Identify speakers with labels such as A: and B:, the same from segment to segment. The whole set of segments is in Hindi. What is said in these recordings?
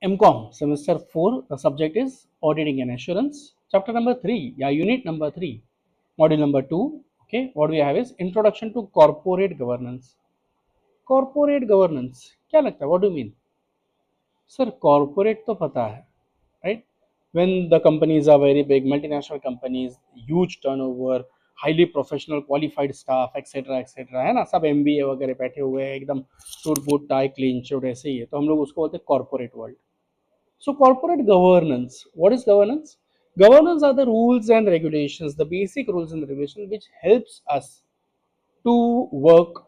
A: MCOM semester 4. The subject is auditing and assurance. Chapter number 3, yeah, unit number 3, module number 2. Okay, what we have is introduction to corporate governance. Corporate governance क्या लगता है? What do you mean? Sir, corporate तो पता है, right? When the companies are very big, multinational companies, huge turnover, highly professional, qualified staff, etc. है ना, सब MBA वगैरह बैठे हुए हैं, एकदम suit boot tie clean shoot ऐसे ही है, तो हम लोग उसको बोलते हैं corporate world. So corporate governance, what is governance? Governance are the rules and regulations, the basic rules and regulations which helps us to work,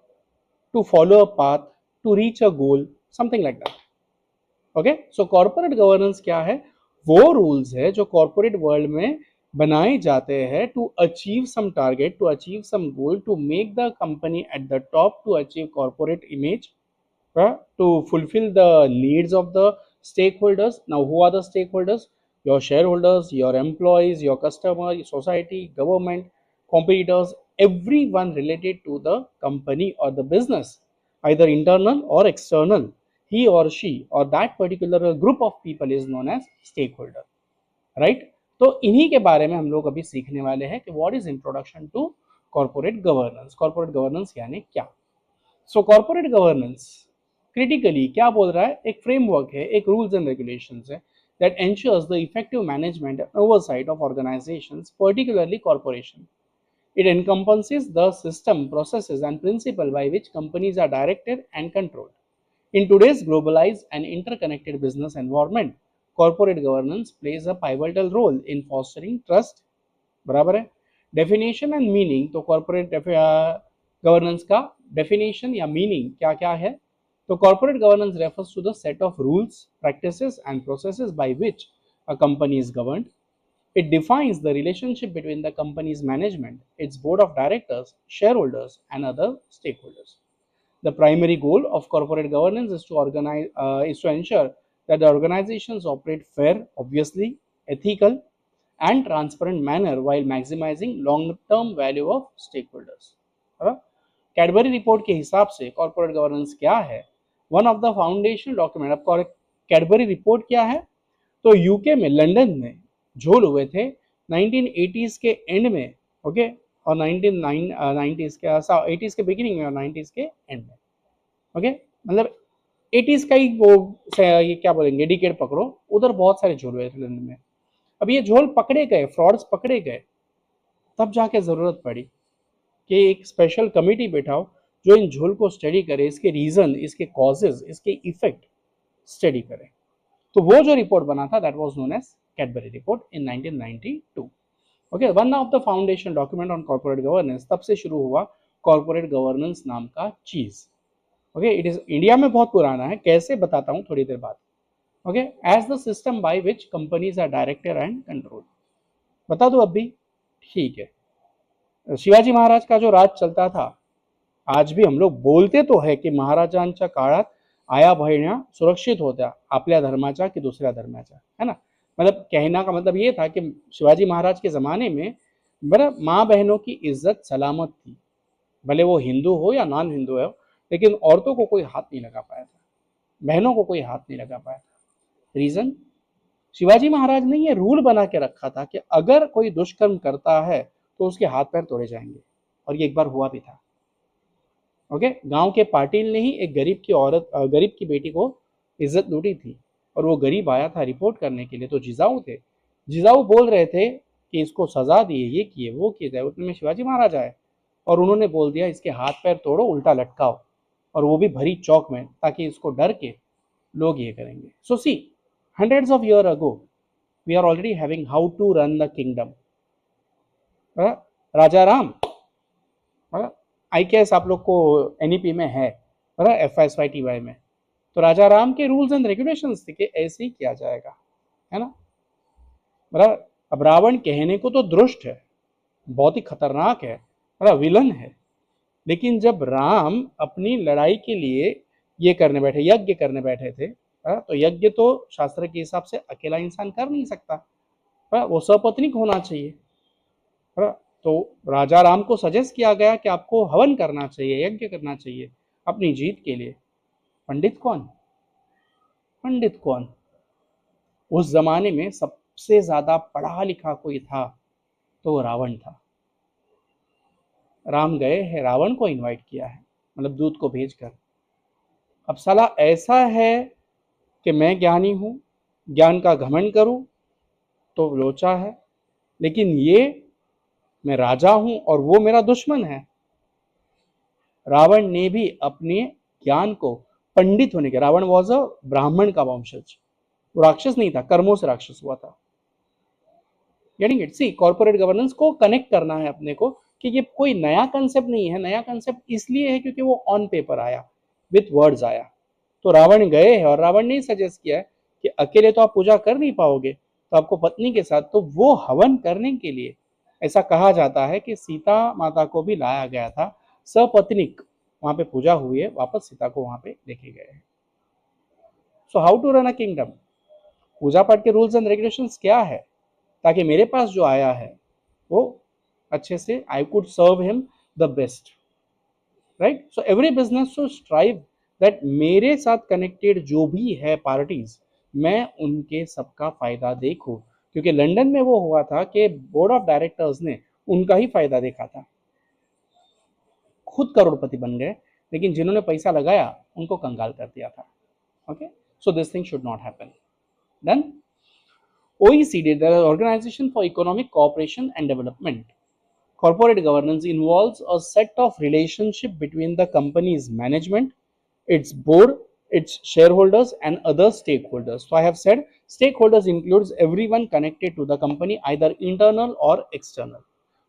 A: to follow a path, to reach a goal, something like that. Okay, so corporate governance क्या है? वो रूल्स है जो कॉर्पोरेट वर्ल्ड में बनाए जाते हैं to achieve some target, to achieve some goal, to make the company at the top, to achieve corporate image, to fulfill the needs of the stakeholders. Now, who are the stakeholders? Your shareholders, your employees, your customer, your society, government, competitors, everyone related to the company or the business, either internal or external. He or she or that particular group of people is known as stakeholder, right? तो इन्हीं के बारे में हम लोग अभी सीखने वाले हैं कि what is introduction to corporate governance. Corporate governance यानी क्या? सो कॉर्पोरेट गवर्नेंस क्रिटिकली क्या बोल रहा है? एक फ्रेमवर्क है, एक रूल्स एंड रेगुलेशंस है that ensures the effective management and oversight of organizations, particularly corporation. It encompasses the system, processes, and principle by which companies are directed and controlled. In today's globalized and interconnected business environment, corporate governance plays a pivotal role in fostering trust. बराबर है. डेफिनेशन एंड मीनिंग, तो कॉर्पोरेट गवर्नेंस का डेफिनेशन या मीनिंग क्या क्या है? तो corporate governance refers to the set of rules, practices and processes by which a company is governed. It defines the relationship between the company's management, its board of directors, shareholders, and other stakeholders. The primary goal of corporate governance is to ensure that the organizations operate fair, obviously, ethical, and transparent manner while maximizing long-term value of stakeholders. Cadbury report के हिसाब से कॉर्पोरेट गवर्नेंस क्या है? One of the foundational document. अब कैडबरी रिपोर्ट क्या है? तो यूके में, लंदन में झोल हुए थे 1980s के एंड में, ओके, और 1990s के 80s के बिगिनिंग में और 90s के एंड में, ओके, मतलब 80s का ही वो ये क्या बोलेंगे डिकेड पकड़ो, उधर बहुत सारे झोल हुए थे लंदन में. अब ये झोल पकड़े गए, फ्रॉड्स पकड़े गए, तब जाके जरूरत पड़ी कि एक स्पेशल कमेटी बैठाओ जो इन झोल को स्टडी करे, इसके रीजन, इसके कॉजेज, इसके इफेक्ट स्टडी करे. तो वो जो रिपोर्ट बना था that was known as Cadbury report in 1992. Okay, one of the foundation document on corporate governance. तब से शुरू हुआ कॉर्पोरेट गवर्नेंस नाम का चीज. ओके, इट इज इंडिया में बहुत पुराना है, कैसे बताता हूं थोड़ी देर बाद. Okay, as the system by which companies are directed and control. बता दो अब भी, ठीक है. शिवाजी महाराज का जो राज चलता था, आज भी हम लोग बोलते तो है की महाराजांच्या काळात आया बहिण्या सुरक्षित होत्या, आपल्या धर्माच्या की दुसऱ्या धर्माच्या, है ना. मतलब कहना का मतलब ये था कि शिवाजी महाराज के ज़माने में बड़ा माँ बहनों की इज्जत सलामत थी, भले वो हिंदू हो या नॉन हिंदू हो, लेकिन औरतों को कोई हाथ नहीं लगा पाया था, बहनों को कोई हाथ नहीं लगा पाया था. रीज़न, शिवाजी महाराज ने ये रूल बना के रखा था कि अगर कोई दुष्कर्म करता है तो उसके हाथ पैर तोड़े जाएंगे, और ये एक बार हुआ भी था. ओके, गांव के पाटिल ने ही एक गरीब की बेटी को इज्जत लूटी थी, और वो गरीब आया था रिपोर्ट करने के लिए, तो जिजाऊ थे, जिजाऊ बोल रहे थे कि इसको सजा दिए, ये किए, वो किए. उतने में शिवाजी महाराज आए और उन्होंने बोल दिया इसके हाथ पैर तोड़ो, उल्टा लटकाओ, और वो भी भरी चौक में, ताकि इसको डर के लोग ये करेंगे. So see, hundreds of year ago we are already having how to run the kingdom. Raja Ram, IKS आप लोग को NEP में है, FSYTY में, तो राजा राम के रूल्स एंड रेगुलेशंस थे कि ऐसे ही किया जाएगा, है ना. बराबर. अब रावण कहने को तो दुष्ट है, बहुत ही खतरनाक है, बड़ा विलन है, लेकिन जब राम अपनी लड़ाई के लिए ये करने बैठे, यज्ञ करने बैठे थे, तो यज्ञ तो शास्त्र के हिसाब से अकेला इंसान कर नहीं सकता, वो सपत्नीक होना चाहिए. तो राजा राम को सजेस्ट किया गया कि आपको हवन करना चाहिए, यज्ञ करना चाहिए अपनी जीत के लिए. पंडित कौन? पंडित कौन? उस जमाने में सबसे ज्यादा पढ़ा लिखा कोई था तो वो रावण था। राम गए हैं, रावण को इनवाइट किया है, मतलब दूत को भेजकर। अब साला ऐसा है कि मैं ज्ञानी हूं, ज्ञान का घमंड करूं तो लोचा है, लेकिन ये मैं राजा हूं और वो मेरा दुश्मन है। रावण ने भी अपने ज्ञान को, पंडित होने के, रावण वॉज अ ब्राह्मण का वंशज, वो राक्षस नहीं था, कर्मों से राक्षस हुआ था। Getting it? See, corporate governance को कनेक्ट करना है अपने को कि ये कोई नया कंसेप्ट नहीं है। नया कंसेप्ट इसलिए है क्योंकि वो ऑन पेपर आया, विथ वर्ड्स आया। तो रावण गए हैं और रावण ने सजेस्ट किया है कि अकेले तो आप पूजा कर नहीं पाओगे, तो आपको पत्नी के साथ, तो वो हवन करने के लिए ऐसा कहा जाता है कि सीता माता को भी लाया गया था सपत्निक, वहां पे पूजा हुई है, वापस सीता को वहां पे लेके गए हैं। So how to run a kingdom, पूजा पाठ के रूल्स एंड रेगुलेशंस क्या है, ताकि मेरे पास जो आया है वो अच्छे से, I could serve him the best, right? So every business to strive that मेरे साथ कनेक्टेड जो भी है पार्टीज, मैं उनके सबका फायदा देखूं। क्योंकि लंदन में वो हुआ था कि बोर्ड ऑफ डायरेक्टर्स ने उनका ही फायदा देखा था, खुद करोड़पति बन गए, लेकिन जिन्होंने पैसा लगाया उनको कंगाल कर दिया था। Okay, so this thing should not happen. Then OECD, the Organization for Economic Cooperation and Development. Corporate governance involves a set of relationship between the company's management, its board, its shareholders, and other stakeholders. So I have said stakeholders includes everyone connected to the company, either internal or external.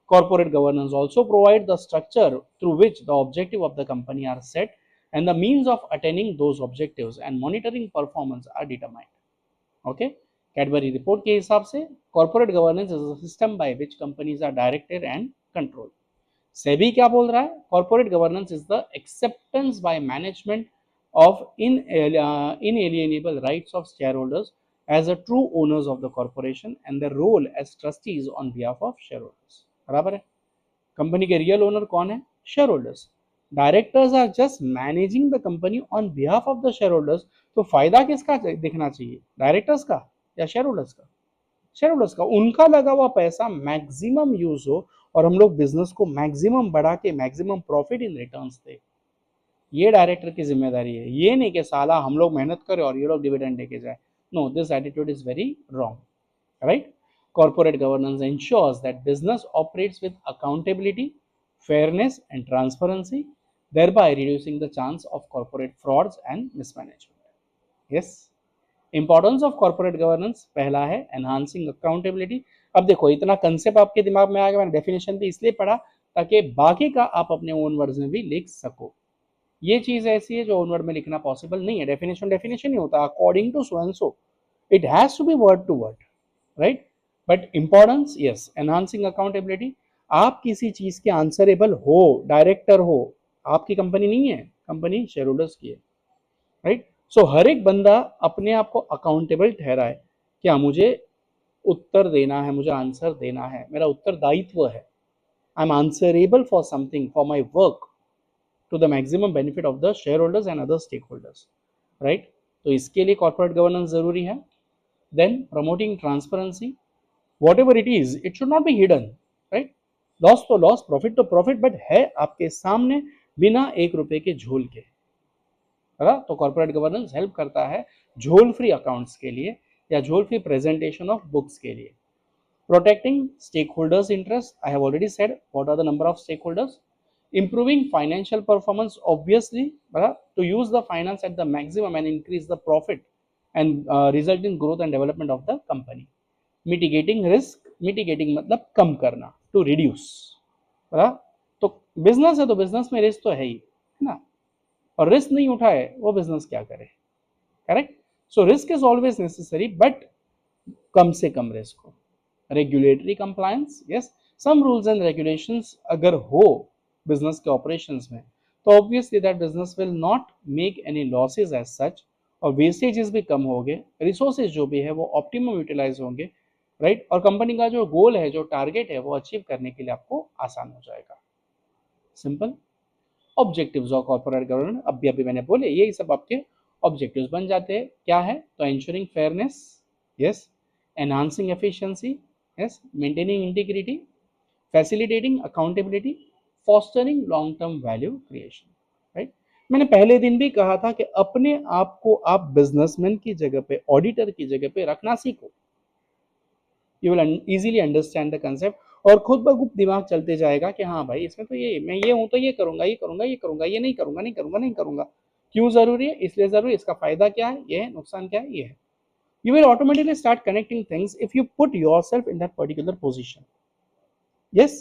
A: Corporate governance also provides the structure through which the objective of the company are set and the means of attaining those objectives and monitoring performance are determined. Okay, Cadbury report के हिसाब से corporate governance is a system by which companies are directed and control. SEBI क्या बोल रहा है? Corporate governance is the acceptance by management of inalienable rights of shareholders as a true owners of the corporation and their role as trustees on behalf of shareholders। बराबर है? कंपनी के रियल ओनर कौन है? Shareholders. Directors are just managing the company on behalf of the shareholders. तो फायदा किसका दिखना चाहिए, डायरेक्टर्स का या शेयर होल्डर्स का? शेयर होल्डर्स का। उनका लगा हुआ पैसा मैक्सिमम यूज हो और हम लोग बिजनेस को मैक्सिमम बढ़ा के मैक्सिमम प्रॉफिट इन रिटर्न्स दे, ये डायरेक्टर की जिम्मेदारी है। ये नहीं कि साला हम लोग मेहनत करें और ये लोग डिविडेंड लेके जाए। No, this attitude is very wrong, right? Corporate governance ensures that business operates with accountability, fairness, and transparency, thereby reducing the chance of corporate frauds and mismanagement. Yes, importance of corporate governance पहला है एनहांसिंग अकाउंटेबिलिटी। अब देखो, इतना कंसेप्ट आपके दिमाग में आ गया, मैंने डेफिनेशन भी इसलिए पढ़ा ताकि बाकी का आप अपने ओन वर्ड्स में भी लिख सको। ये चीज ऐसी है जो ओन वर्ड में लिखना पॉसिबल नहीं है। डेफिनेशन डेफिनेशन ही होता, according to so and so, it has to be word to word, right? But importance, yes, enhancing accountability. आप किसी चीज के आंसरेबल हो, डायरेक्टर हो, आपकी कंपनी नहीं है, कंपनी शेयर होल्डर्स की है, राइट? सो हर एक बंदा अपने आप को अकाउंटेबल ठहराए, क्या मुझे उत्तर देना है, मुझे आंसर देना है, मेरा उत्तरदायित्व है। I am answerable for something, for my work, to the maximum benefit of the shareholders and other stakeholders, right? तो इसके लिए कॉर्पोरेट गवर्नेंस जरूरी है। Then promoting transparency, whatever it is, it should not be hidden, right? Loss तो लॉस, प्रॉफिट तो प्रॉफिट, बट है आपके सामने बिना एक रुपए के झोल के, है ना? तो कॉर्पोरेट गवर्नेंस हेल्प करता है झोल फ्री अकाउंट्स के लिए या झोल फ्री प्रेजेंटेशन ऑफ बुक्स के लिए। Protecting stakeholders interest, I have already said what are the number of stakeholders. Improving financial performance, obviously, to use the finance at the maximum and increase the profit and result in growth and development of the company. Mitigating risk, mitigating मतलब कम करना, टू रिड्यूस, तो बिजनेस है तो बिजनेस में रिस्क तो है ही, है ना? और रिस्क नहीं उठाए वो बिजनेस क्या करे, correct? So risk is always necessary, but कम से कम रिस्क हो। Regulatory compliance, yes, some rules and regulations अगर हो बिजनेस के ऑपरेशंस में, तो obviously that business will not make any losses as such, और वेस्टेजेस भी कम होंगे, रिसोर्सेज जो भी है वो ऑप्टिमम यूटिलाइज होंगे, राइट? और कंपनी का जो गोल है, जो टारगेट है, वो अचीव करने के लिए आपको आसान हो जाएगा। Simple. Objectives of corporate governance, अभी मैंने बोले, यही सब आपके ऑब्जेक्टिव्स बन जाते हैं। क्या है? तो ensuring fairness, yes, enhancing efficiency, yes, maintaining integrity, facilitating accountability, fostering long term value creation, right? मैंने पहले दिन भी कहा था कि अपने आप को आप बिजनेसमैन की जगह पे, ऑडिटर की जगह पे रखना सीखो. You will easily understand the concept और खुद ब खुद दिमाग चलते जाएगा कि हाँ भाई इसमें तो ये, मैं ये हूं तो ये करूंगा, ये करूंगा, ये करूंगा, ये नहीं करूंगा, नहीं करूंगा, नहीं करूंगा. क्यों जरूरी है, इसलिए जरूरी, इसका फायदा क्या है, ये है, नुकसान क्या है, ये है. You will automatically start connecting things if you put yourself in that particular position. Yes,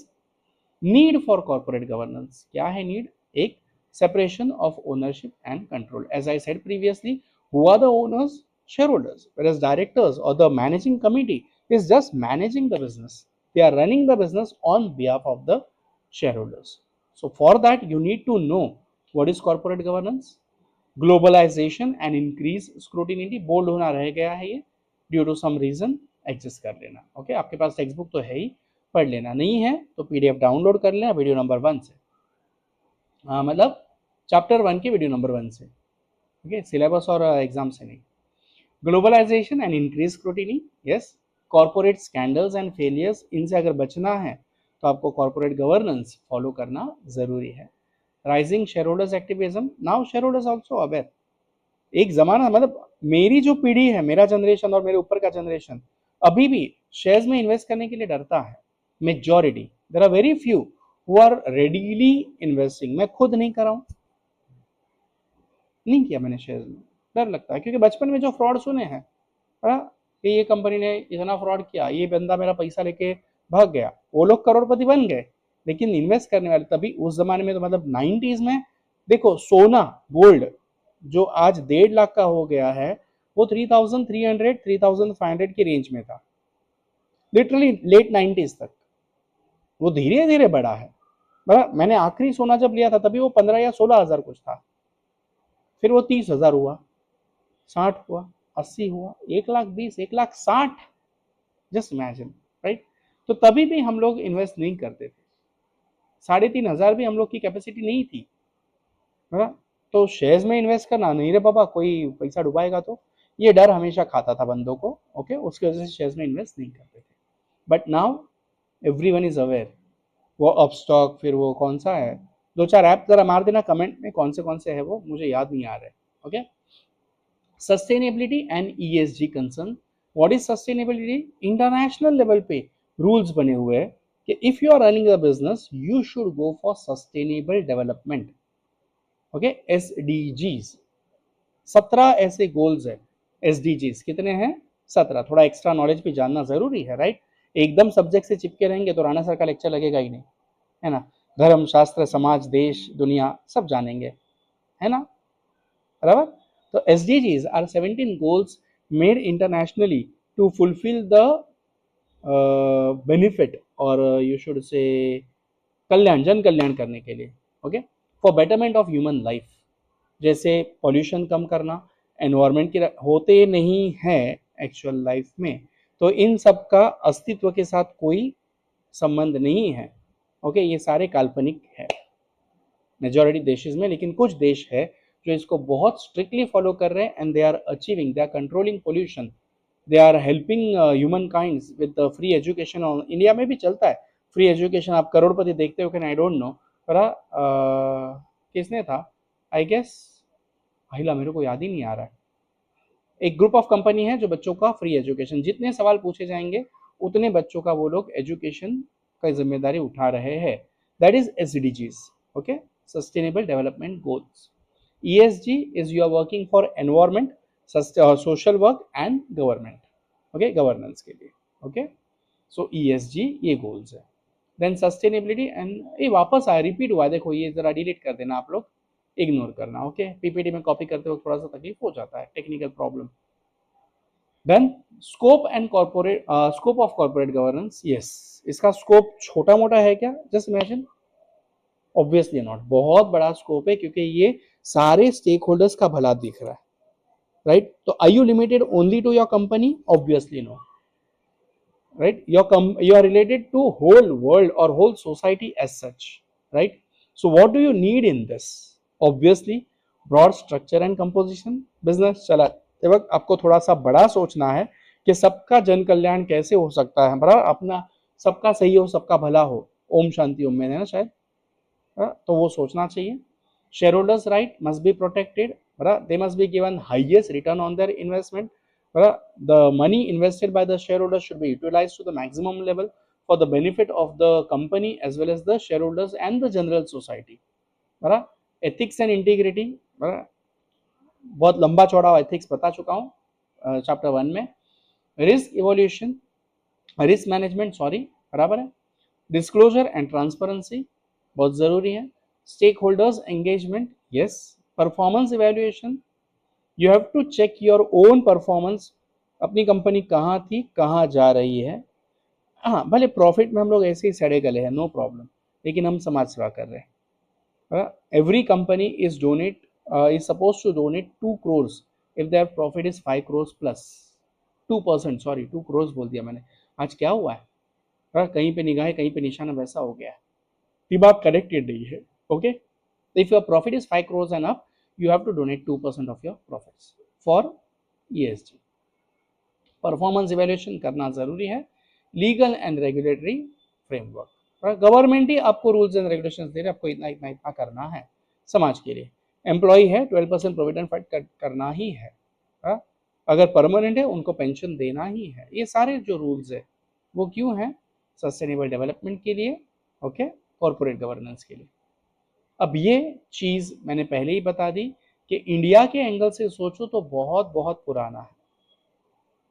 A: need for corporate governance. क्या है need? एक separation of ownership and control. As I said previously, who are the owners? Shareholders. Whereas directors or the managing committee is just managing the business. They are running the business on behalf of the shareholders. So for that, you need to know what is corporate governance, globalization and increase scrutiny. Bold होना रह गया है ये, due to some reason adjust कर लेना. ओके, आपके पास टेक्स्ट बुक तो है ही, पढ़ लेना. नहीं है तो पीडीएफ डाउनलोड कर लेना वीडियो नंबर 1 से, मतलब चैप्टर 1 के वीडियो नंबर 1 से. ओके, सिलेबस और एग्जाम से नहीं. Globalization and increase scrutiny, yes. Corporate scandals and failures, इनसे अगर बचना है तो आपको कॉर्पोरेट गवर्नेंस फॉलो करना जरूरी है. Rising shareholders activism, now shareholders also aware. एक जमाना, मतलब मेरी जो पीढ़ी है, मेरा जनरेशन और मेरे ऊपर का जनरेशन अभी भी शेयर्स में इन्वेस्ट करने के लिए डरता है. Majority, there are very few who are readily investing. मैं खुद नहीं कर रहा हूं, नहीं किया मैंने शेयर्स में, डर लगता है. क्योंकि बचपन में जो फ्रॉड सुने हैं कि ये कंपनी ने इतना फ्रॉड किया, ये बंदा मेरा पैसा लेके भाग गया, वो लोग करोड़पति बन गए, लेकिन इन्वेस्ट करने वाले तभी उस जमाने में तो, मतलब 90s में देखो, सोना गोल्ड जो आज 1.5 लाख का हो गया है, वो 3,300 3,500 की रेंज में था, लिटरली लेट 90s तक. वो धीरे धीरे बढ़ा है. मैंने आखिरी सोना जब लिया था तभी वो 15 या 16 हजार कुछ था, फिर वो 30,000 हुआ, 60 हुआ, 80 हुआ, 1,20,000, 1,60,000. Just imagine, right? तो तभी भी हम लोग इन्वेस्ट नहीं करते थे. 3,500 भी हम लोग की कैपेसिटी नहीं थी, है ना? तो शेयर्स में इन्वेस्ट करना नहीं रे बाबा, कोई पैसा डुबाएगा तो, ये डर हमेशा खाता था बंदों को. ओके, उसकी वजह से शेयर्स में इन्वेस्ट नहीं करते थे. But now everyone is aware. वो अपस्टॉक, फिर वो कौन सा है, 2-4 ऐप जरा मार देना कमेंट में, कौन से है वो, मुझे याद नहीं आ रहा है. Okay, sustainability and ESG concern. What is sustainability? International level पे रूल्स बने हुए हैं कि if you are running the business you should go for sustainable development. Okay, SDGs, 17 ऐसे गोल्स है. एसडीजीज कितने हैं? 17. थोड़ा एक्स्ट्रा नॉलेज भी जानना जरूरी है, राइट? एकदम सब्जेक्ट से चिपके रहेंगे तो राणा सर का लेक्चर लगेगा ही नहीं, है ना? धर्म, शास्त्र, समाज, देश, दुनिया सब जानेंगे, है ना? बराबर. तो SDGs are 17 goals made internationally to fulfil the benefit, और यू शुड से कल्याण, जन कल्याण करने के लिए. Okay, for betterment of human life. जैसे पॉल्यूशन कम करना, एनवायरमेंट की होते नहीं है एक्चुअल लाइफ में, तो इन सब का अस्तित्व के साथ कोई संबंध नहीं है. ओके, ये सारे काल्पनिक है मेजॉरिटी देशेस में, लेकिन कुछ देश है जो इसको बहुत स्ट्रिक्टली फॉलो कर रहे हैं and they are achieving, they are controlling pollution, they are helping human kinds with free education. India में भी चलता है फ्री एजुकेशन. आप करोड़पति देखते हो कि आई डोंट नो, पर किसने था, आई गेस महिला, मेरे को याद ही नहीं आ रहा है. एक ग्रुप ऑफ कंपनी है जो बच्चों का फ्री एजुकेशन, जितने सवाल पूछे जाएंगे उतने बच्चों का वो लोग एजुकेशन का जिम्मेदारी उठा रहे हैं. That is SDGs. Okay, sustainable development goals. ESG is you are working for environment, social work and government. Okay, governance के लिए. ओके, सो ईएसजी ये गोल्स है. देन सस्टेनेबिलिटी एंड, ये वापस आया, रिपीट हुआ, देखो ये जरा डिलीट कर देना आप लोग, इग्नोर करना. ओके, पीपीटी में कॉपी करते वक्त थोड़ा सा तकलीफ हो जाता है, technical problem. Then scope and corporate, scope of corporate governance. Yes, इसका स्कोप छोटा मोटा है क्या? जस्ट इमेजिन, ऑब्वियसली नॉट, बहुत बड़ा स्कोप है, क्योंकि ये सारे स्टेक होल्डर्स का भला दिख रहा है, राइट? तो are you limited only to your company? Obviously no, right? You are related to whole world or whole society as such, right? So what do you need in this? Obviously broad structure and composition. Business चलाते वक्त आपको थोड़ा सा बड़ा सोचना है, कि सबका जन कल्याण कैसे हो सकता है, बराबर, अपना सबका सही हो, सबका भला हो, ओम शांति ओम में है ना शायद, तो वो सोचना चाहिए। Shareholders right must be protected, बराबर, they must be given highest return on their investment, बराबर, the money invested by the shareholders should be utilized to the maximum level for the benefit of the company as well as the shareholders and the general society, बराबर। एथिक्स एंड इंटीग्रिटी, बराबर, बहुत लंबा चौड़ा एथिक्स बता चुका हूँ चैप्टर 1 में। Risk evolution, risk management, sorry, बराबर है। डिस्क्लोजर एंड ट्रांसपेरेंसी बहुत जरूरी है। Stakeholders engagement, yes. Performance evaluation, you have to check your own performance, अपनी कंपनी कहाँ थी, कहाँ जा रही है। हाँ, भले प्रॉफिट में हम लोग ऐसे ही सड़े गले हैं, नो प्रॉब्लम, लेकिन हम समाज सेवा कर रहे हैं। Every company is donate is supposed to donate 2 crores if their profit is 5 crores plus 2%, sorry 2 crores बोल दिया मैंने, आज क्या हुआ है, कहीं पे निगाहें कहीं पे निशाना वैसा हो गया है, दिमाग कनेक्टेड नहीं है। Okay, if your profit is 5 crores and up, you have to donate 2% of your profits for ESG। Performance evaluation करना जरूरी है। Legal and regulatory framework, government ही आपको रूल्स एंड रेगुलेशंस दे रहे हैं, आपको इतना इतना इतना करना है समाज के लिए। एम्प्लॉय है 12% प्रोविडेंट फंड करना ही है, अगर परमानेंट है उनको पेंशन देना ही है। ये सारे जो रूल्स है वो क्यों है, सस्टेनेबल डेवलपमेंट के लिए, ओके, कॉर्पोरेट गवर्नेंस के लिए। अब ये चीज मैंने पहले ही बता दी कि इंडिया के एंगल से सोचो तो बहुत बहुत पुराना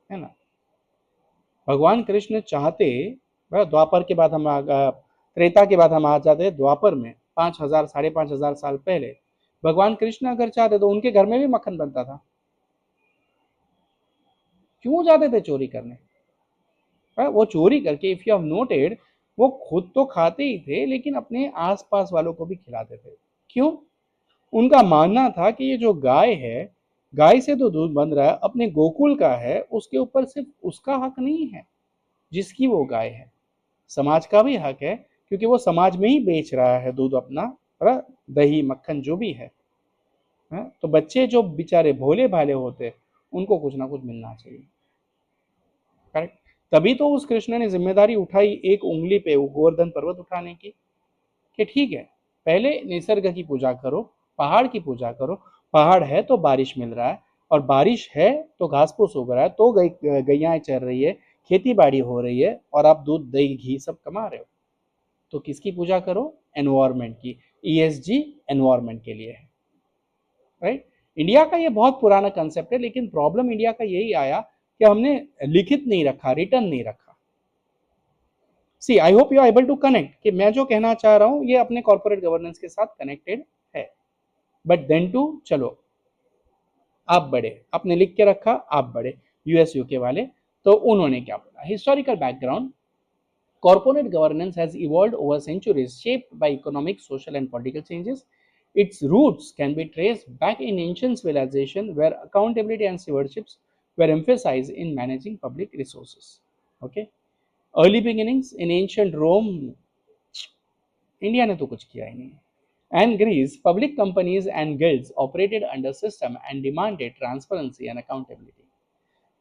A: है ना। भगवान कृष्ण चाहते, द्वापर के बाद हम त्रेता के बाद हम आ जाते हैं द्वापर में, 5,000 5,500 साल पहले भगवान कृष्ण अगर चाहते तो उनके घर में भी मक्खन बनता था, क्यों जाते थे चोरी करने, वो चोरी करके, इफ यू हैव नोटेड, वो खुद तो खाते ही थे लेकिन अपने आसपास वालों को भी खिलाते थे। क्यों? उनका मानना था कि ये जो गाय है, गाय से तो दूध बन रहा है, अपने गोकुल का है, उसके ऊपर सिर्फ उसका हक नहीं है जिसकी वो गाय है, समाज का भी हक है, क्योंकि वो समाज में ही बेच रहा है दूध अपना, दही मक्खन जो भी है। तो बच्चे जो बेचारे भोले भाले होते, उनको कुछ ना कुछ मिलना चाहिए, करेक्ट। तभी तो उस कृष्ण ने जिम्मेदारी उठाई एक उंगली पे गोवर्धन पर्वत उठाने की, कि ठीक है, पहले निसर्ग की पूजा करो, पहाड़ की पूजा करो, पहाड़ है तो बारिश मिल रहा है, और बारिश है तो घास फूस उग रहा है, तो गैयाएं चर रही है, खेती बाड़ी हो रही है, और आप दूध दही घी सब कमा रहे हो, तो किसकी पूजा करो, एनवायरमेंट की। ESG एनवायरमेंट के लिए है, राइट। इंडिया का ये बहुत पुराना कंसेप्ट है, लेकिन प्रॉब्लम इंडिया का यही आया कि हमने लिखित नहीं रखा, रिटर्न नहीं रखा। See, I hope you are able to connect कि मैं जो कहना चाह रहा हूं ये अपने कॉर्पोरेट गवर्नेंस के साथ कनेक्टेड है। बट देन टू, चलो आप बढ़े, आपने लिख के रखा, आप बढ़े। US UK वाले, तो उन्होंने क्या बोला, historical background, corporate governance has evolved over centuries, shaped by economic, social, and political changes. Its roots can be traced back in ancient civilization, where accountability and stewardship were emphasized in managing public resources. Okay, early beginnings in ancient Rome, India ने तो कुछ किया ही नहीं, and Greece, public companies and guilds operated under system and demanded transparency and accountability.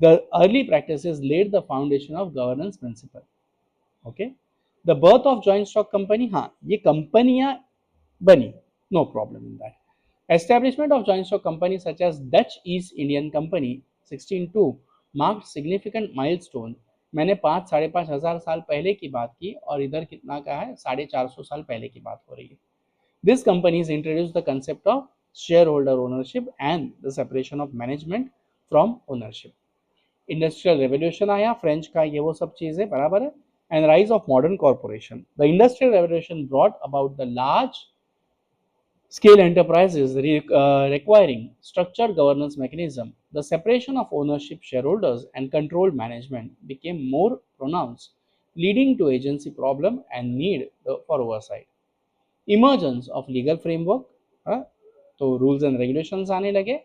A: The early practices laid the foundation of governance principle. Okay, the birth of joint stock company, हाँ ये कंपनियां बनी, no problem in that. Establishment of joint stock company such as Dutch East Indian company 1602 marked significant milestone. मैंने 5-5,500 साल पहले की बात की, और इधर कितना का है, 450 साल पहले की बात हो रही है। This companies introduce the concept of share holder ownership and the separation of management from ownership. Industrial revolution आया, फ्रेंच का, ये वो सब चीजें, बराबर है। And rise of modern corporation. The Industrial Revolution brought about the large scale enterprises requiring structured governance mechanism. The separation of ownership, shareholders, and controlled management became more pronounced, leading to agency problem and need for oversight. Emergence of legal framework, तो rules and regulations आने लगे.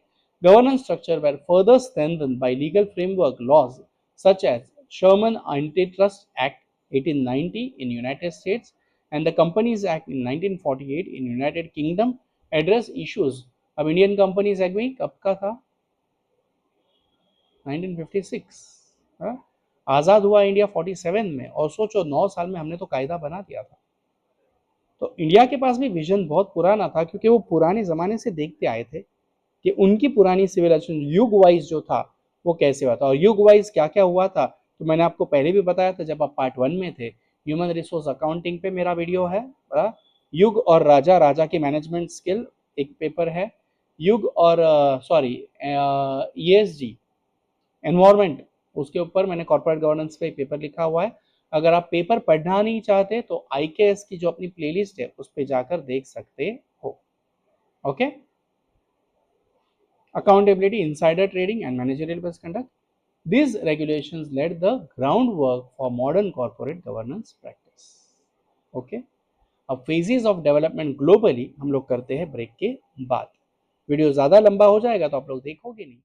A: Governance structure were further strengthened by legal framework laws such as Sherman Antitrust Act 1890 in United States and the Companies Act in 1948 in United Kingdom address issues. अब इंडियन कंपनीज एक्ट में कब का था, 1956, हाँ? आज़ाद हुआ इंडिया 47 में, और सोचो 9 साल में हमने तो कायदा बना दिया था। तो इंडिया के पास भी विजन बहुत पुराना था, क्योंकि वो पुराने ज़माने से देखते आए थे कि उनकी पुरानी सिविलाइजेशन युग वाइज जो था वो कैसे हुआ था, और युग वाइज क्या क्या हुआ था तो मैंने आपको पहले भी बताया था जब आप पार्ट 1 में थे। ह्यूमन रिसोर्स अकाउंटिंग पे मेरा वीडियो है, युग और राजा, राजा की मैनेजमेंट स्किल एक पेपर है, युग और सॉरी ESG एनवायरमेंट, उसके ऊपर मैंने कॉर्पोरेट गवर्नेंस पे पेपर लिखा हुआ है। अगर आप पेपर पढ़ना नहीं चाहते तो IKS की जो अपनी प्लेलिस्ट है उस पर जाकर देख सकते हो। Okay, accountability, insider trading, and managerial misconduct. These regulations laid the groundwork for modern corporate governance practice. Okay. अब phases of development globally हम लोग करते हैं ब्रेक के बाद। वीडियो ज़्यादा लंबा हो जाएगा तो आप लोग देखोगे नहीं।